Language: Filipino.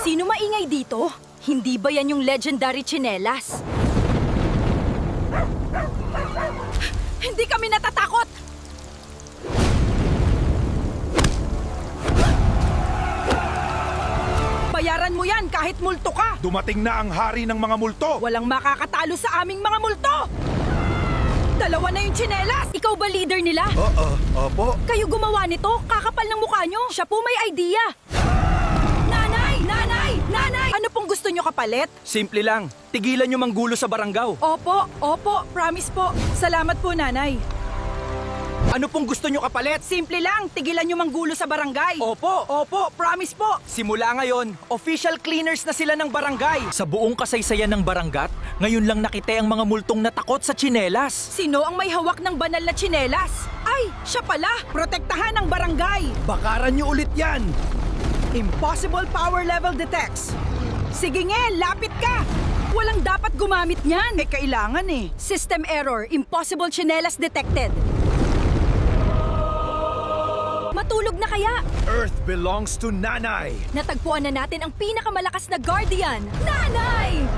Sino maingay dito? Hindi ba yan yung legendary tsinelas? Hindi kami natatakot! Bayaran mo yan kahit multo ka! Dumating na ang hari ng mga multo! Walang makakatalo sa aming mga multo! Dalawa na yung tsinelas! Ikaw ba leader nila? Oo, opo. Kayo gumawa nito? Kakapal ng mukha nyo! Siya po may idea! Nanay! Nanay! Nanay! Ano pong gusto nyo kapalit? Simple lang. Tigilan nyo manggulo sa baranggaw. Opo, opo, promise po. Salamat po, nanay. Ano pong gusto nyo kapalit? Simple lang, tigilan nyo manggulo sa barangay. Opo, promise po. Simula ngayon, official cleaners na sila ng barangay. Sa buong kasaysayan ng baranggat, ngayon lang nakita ang mga multong natakot sa tsinelas. Sino ang may hawak ng banal na tsinelas? Ay, siya pala! Protektahan ang barangay! Bakaran nyo ulit yan. Impossible power level detects. Sige nga, lapit ka! Walang dapat gumamit niyan. Kailangan eh. System error. Impossible tsinelas detected. Matulog na kaya? Earth belongs to Nanay! Natagpuan na natin ang pinakamalakas na guardian. Nanay!